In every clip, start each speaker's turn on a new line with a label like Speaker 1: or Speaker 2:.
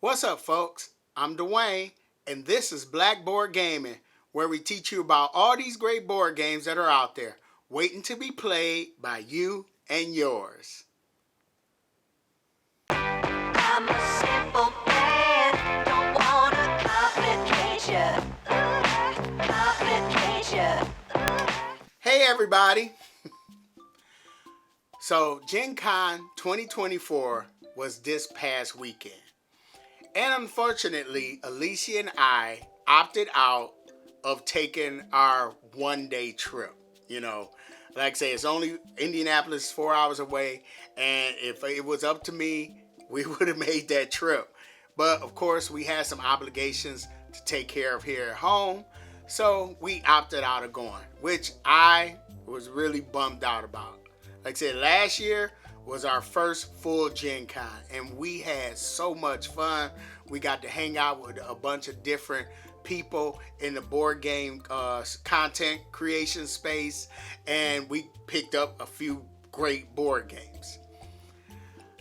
Speaker 1: What's up, folks? I'm Dwayne, and this is Blackboard Gaming, where we teach you about all these great board games that are out there, waiting to be played by you and yours. I'm a simple man, don't wanna complicate you. Hey, everybody. So, Gen Con 2024 was this past weekend. And unfortunately, Alicia and I opted out of taking our one-day trip. Like I say, it's only Indianapolis, 4 hours away. And if it was up to me, we would have made that trip. But of course, we had some obligations to take care of here at home. So we opted out of going, which I was really bummed out about. Like I said, last year was our first full Gen Con, and we had so much fun. We got to hang out with a bunch of different people in the board game content creation space, and we picked up a few great board games.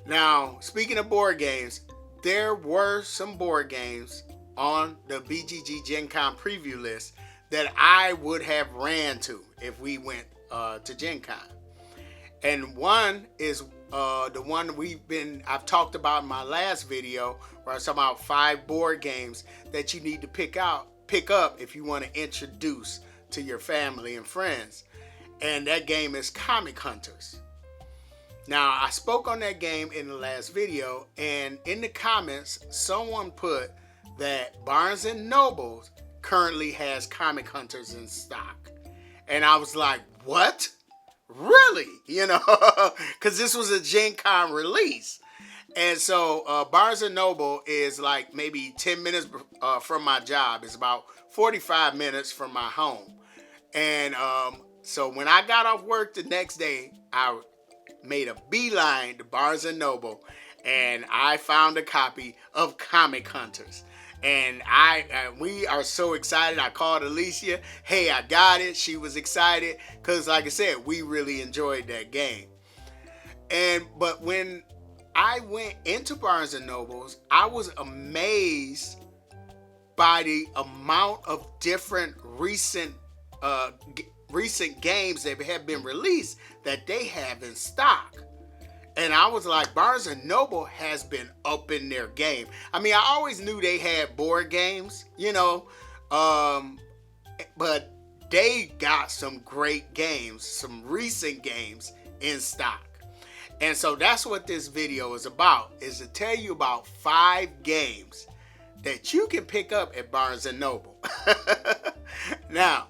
Speaker 1: Now, speaking of board games, there were some board games on the BGG Gen Con preview list that I would have ran to if we went to Gen Con. And one is the one I've talked about in my last video, where I was talking about 5 board games that you need to pick up if you want to introduce to your family and friends. And that game is Comic Hunters. Now, I spoke on that game in the last video, and in the comments, someone put that Barnes & Noble currently has Comic Hunters in stock. And I was like, what? Really? Because this was a Gen Con release. And so Barnes & Noble is like maybe 10 minutes from my job. It's about 45 minutes from my home. And so when I got off work the next day, I made a beeline to Barnes & Noble, and I found a copy of Comic Hunters. And we are so excited. I called Alicia. Hey, I got it. She was excited because, like I said, we really enjoyed that game. But when I went into Barnes & Noble's, I was amazed by the amount of different recent games that have been released that they have in stock. And I was like, Barnes & Noble has been up in their game. I mean, I always knew they had board games, but they got some great games, some recent games in stock. And so that's what this video is about, is to tell you about 5 games that you can pick up at Barnes & Noble. Now,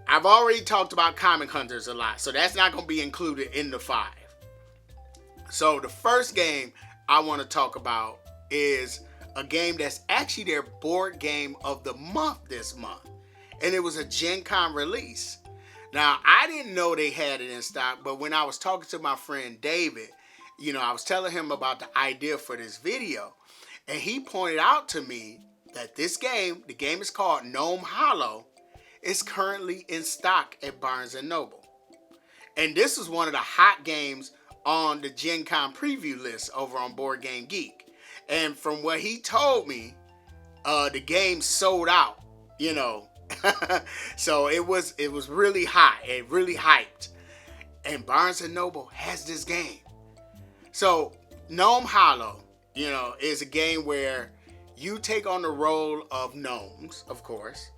Speaker 1: I've already talked about Comic Hunters a lot, so that's not going to be included in the 5. So the first game I want to talk about is a game that's actually their board game of the month this month. And it was a Gen Con release. Now, I didn't know they had it in stock, but when I was talking to my friend David, I was telling him about the idea for this video. And he pointed out to me that this game, the game is called Gnome Hollow, is currently in stock at Barnes & Noble. And this is one of the hot games on the Gen Con preview list over on Board Game Geek. And from what he told me, the game sold out, So it was really hot and really hyped. And Barnes & Noble has this game. So Gnome Hollow, is a game where you take on the role of gnomes, of course,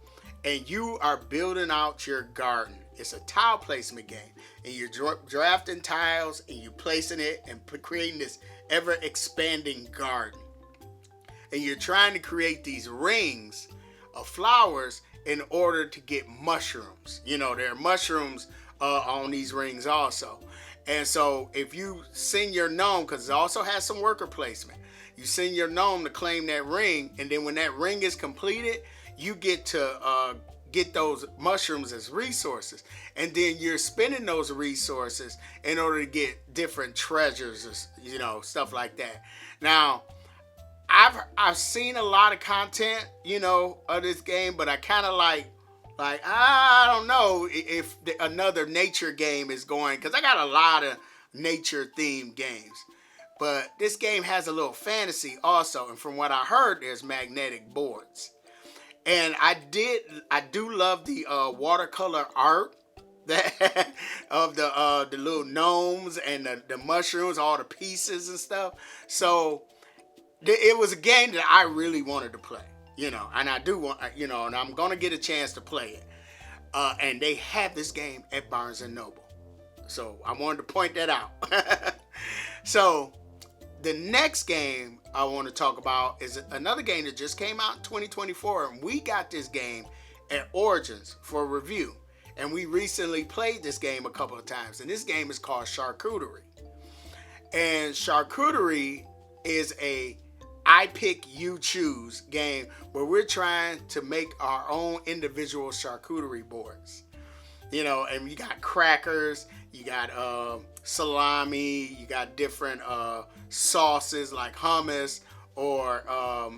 Speaker 1: and you are building out your garden. It's a tile placement game, and you're drafting tiles and you're placing it and creating this ever-expanding garden. And you're trying to create these rings of flowers in order to get mushrooms. There are mushrooms on these rings also. And so if you send your gnome, because it also has some worker placement, you send your gnome to claim that ring, and then when that ring is completed, you get to get those mushrooms as resources, and then you're spending those resources in order to get different treasures, stuff like that. Now, I've seen a lot of content, of this game, but I kind of like I don't know if another nature game is going, because I got a lot of nature themed games. But this game has a little fantasy also, and from what I heard, there's magnetic boards. And I do love the watercolor art that of the little gnomes and the mushrooms, all the pieces and stuff. So it was a game that I really wanted to play, and I do want, and I'm gonna get a chance to play it. And they have this game at Barnes and Noble, so I wanted to point that out. So the next game I want to talk about is another game that just came out in 2024, and we got this game at Origins for review. And we recently played this game a couple of times, and this game is called Charcuterie. And Charcuterie is a I pick, you choose game where we're trying to make our own individual charcuterie boards. And you got crackers, you got salami, you got different sauces like hummus or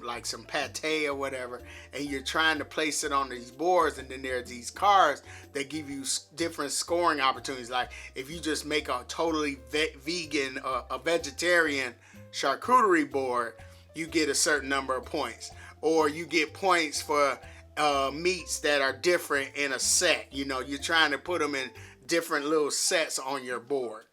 Speaker 1: like some pate or whatever, and you're trying to place it on these boards. And then there's these cards that give you different scoring opportunities. Like if you just make a totally vegan, a vegetarian charcuterie board, you get a certain number of points, or you get points for meats that are different in a set. You're trying to put them in different little sets on your board.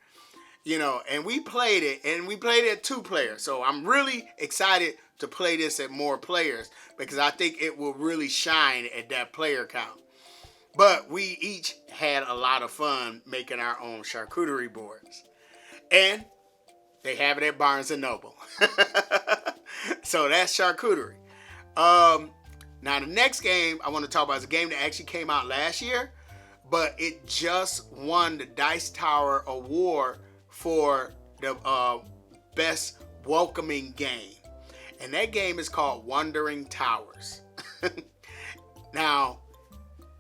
Speaker 1: And we played it, and we played it at 2 players. So I'm really excited to play this at more players because I think it will really shine at that player count. But we each had a lot of fun making our own charcuterie boards. And they have it at Barnes and Noble. So that's charcuterie. Now the next game I want to talk about is a game that actually came out last year, but it just won the Dice Tower Award for the best welcoming game. And that game is called Wandering Towers. Now,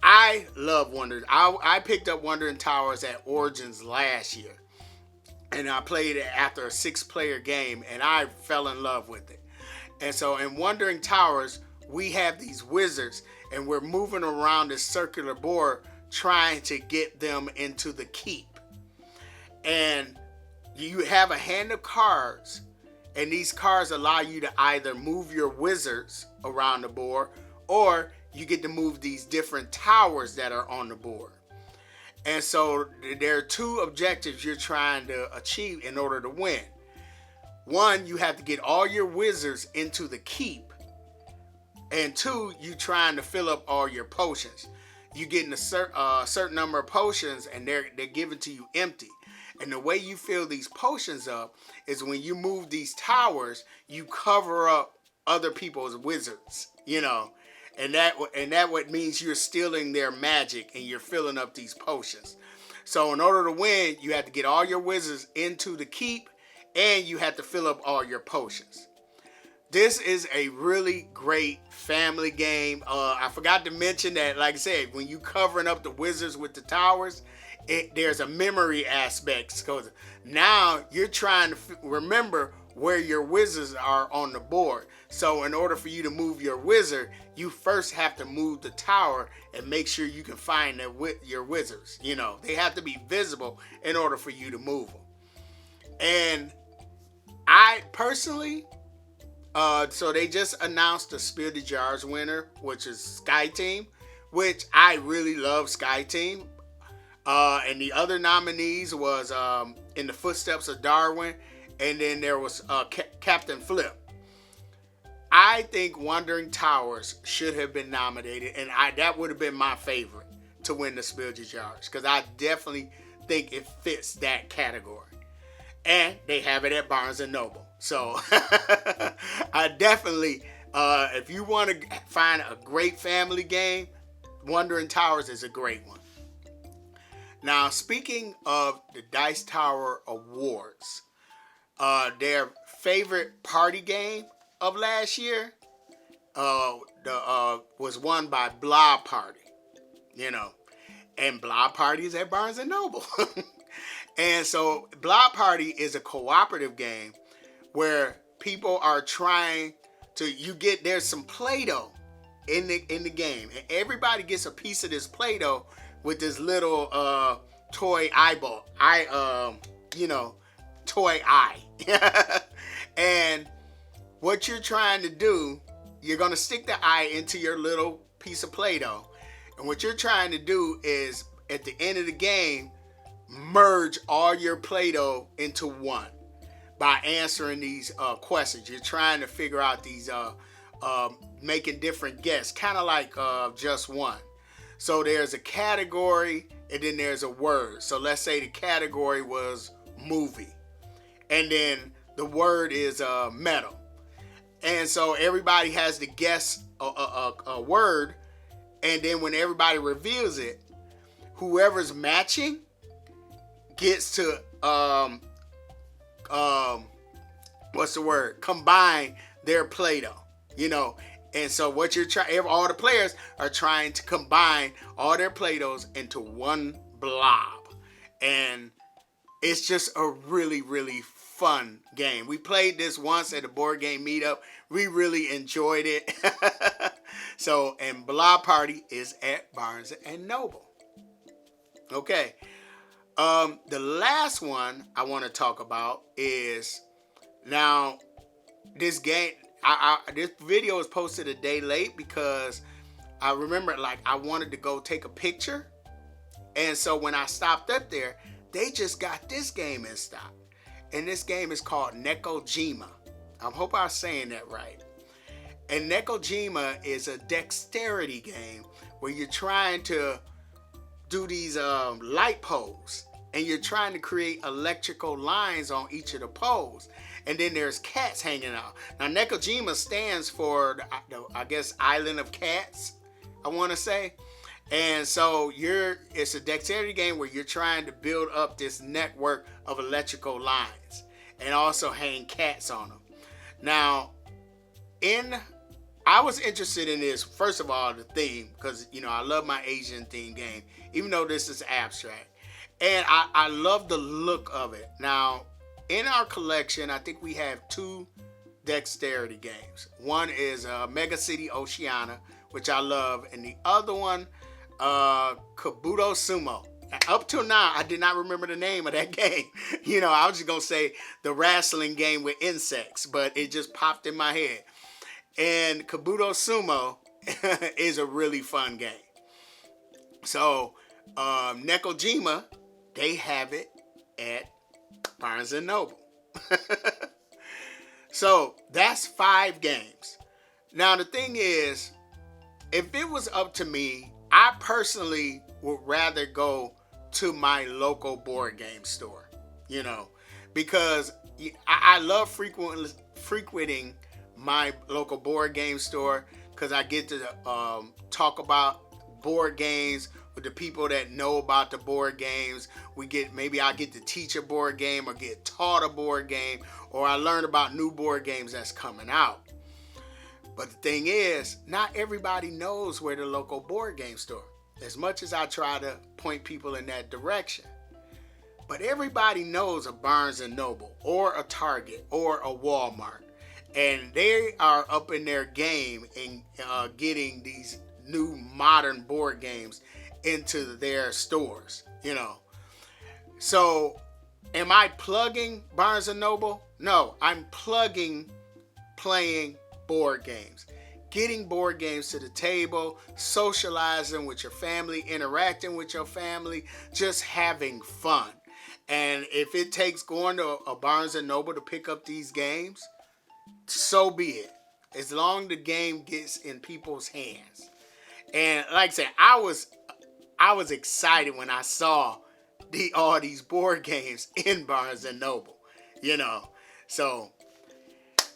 Speaker 1: I love Wandering. I picked up Wandering Towers at Origins last year. And I played it after a 6-player game, and I fell in love with it. And so in Wandering Towers, we have these wizards, and we're moving around this circular board trying to get them into the keep. And you have a hand of cards, and these cards allow you to either move your wizards around the board, or you get to move these different towers that are on the board. And so there are 2 objectives you're trying to achieve in order to win. One, you have to get all your wizards into the keep. And 2, you trying to fill up all your potions. You getting a certain number of potions, and they're given to you empty. And the way you fill these potions up is when you move these towers, you cover up other people's wizards, And that what means you're stealing their magic and you're filling up these potions. So in order to win, you have to get all your wizards into the keep, and you have to fill up all your potions. This is a really great family game. I forgot to mention that, like I said, when you covering up the wizards with the towers, there's a memory aspect. Because now you're trying to remember where your wizards are on the board. So in order for you to move your wizard, you first have to move the tower and make sure you can find your wizards. They have to be visible in order for you to move them. And I personally, so they just announced the Spiel des Jahres winner, which is Sky Team, which I really love Sky Team. And the other nominees was In the Footsteps of Darwin, and then there was Captain Flip. I think Wandering Towers should have been nominated, and that would have been my favorite to win the Spiel des Jahres, because I definitely think it fits that category. And they have it at Barnes & Noble. So I definitely, if you want to find a great family game, Wandering Towers is a great one. Now, speaking of the Dice Tower Awards, their favorite party game of last year was won by Blob Party, and Blob Party is at Barnes & Noble. And so Blob Party is a cooperative game where people are trying to, there's some Play-Doh in the game, and everybody gets a piece of this Play-Doh toy toy eye. And what you're trying to do, you're going to stick the eye into your little piece of Play-Doh. And what you're trying to do is, at the end of the game, merge all your Play-Doh into one by answering these questions. You're trying to figure out these, making different guesses, kind of like Just One. So there's a category and then there's a word. So let's say the category was movie. And then the word is metal. And so everybody has to guess a word. And then when everybody reveals it, whoever's matching gets to, combine their Play-Doh, you know. And so what you're trying, all the players are trying to combine all their Play-Dohs into one blob. And it's just a really, really fun game. We played this once at a board game meetup. We really enjoyed it. So, and Blob Party is at Barnes and Noble. Okay. The last one I want to talk about is, now this game, this video was posted a day late because I remember, like, I wanted to go take a picture. And so when I stopped up there, they just got this game in stock. And this game is called Neco Gima. I hope I'm saying that right. And Neco Gima is a dexterity game where you're trying to do these light poles. And you're trying to create electrical lines on each of the poles. And then there's cats hanging out. Now, Neco Gima stands for, I guess, Island of Cats, I want to say. And so it's a dexterity game where you're trying to build up this network of electrical lines and also hang cats on them. Now, I was interested in this, first of all, the theme, because, you know, I love my Asian theme game, even though this is abstract. And I love the look of it. Now, in our collection, I think we have 2 dexterity games. One is Mega City Oceania, which I love, and the other one, Kabuto Sumo. Up till now, I did not remember the name of that game. You know, I was just going to say the wrestling game with insects, but it just popped in my head. And Kabuto Sumo is a really fun game. So, Neco Gima, they have it at Barnes & Noble. So, that's 5 games. Now, the thing is, if it was up to me, I personally would rather go to my local board game store, you know, because I love frequenting my local board game store because I get to talk about board games with the people that know about the board games. Maybe I get to teach a board game or get taught a board game, or I learn about new board games that's coming out. But the thing is, not everybody knows where the local board game store. As much as I try to point people in that direction. But everybody knows a Barnes & Noble or a Target or a Walmart. And they are up in their game in getting these new modern board games into their stores, you know. So, am I plugging Barnes & Noble? No, I'm plugging playing board games. Getting board games to the table, socializing with your family, interacting with your family, just having fun. And if it takes going to a Barnes & Noble to pick up these games, so be it. As long as the game gets in people's hands. And like I said, I was excited when I saw all these board games in Barnes & Noble, you know. So,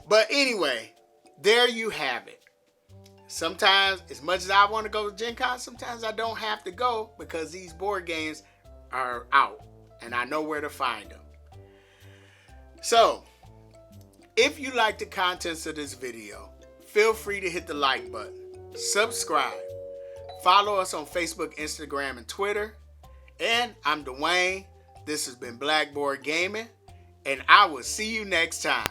Speaker 1: but anyway, there you have it. Sometimes, as much as I want to go to Gen Con, sometimes I don't have to go because these board games are out and I know where to find them. So, if you like the contents of this video, feel free to hit the like button, subscribe, follow us on Facebook, Instagram, and Twitter. And I'm Dwayne. This has been Blackboard Gaming, and I will see you next time.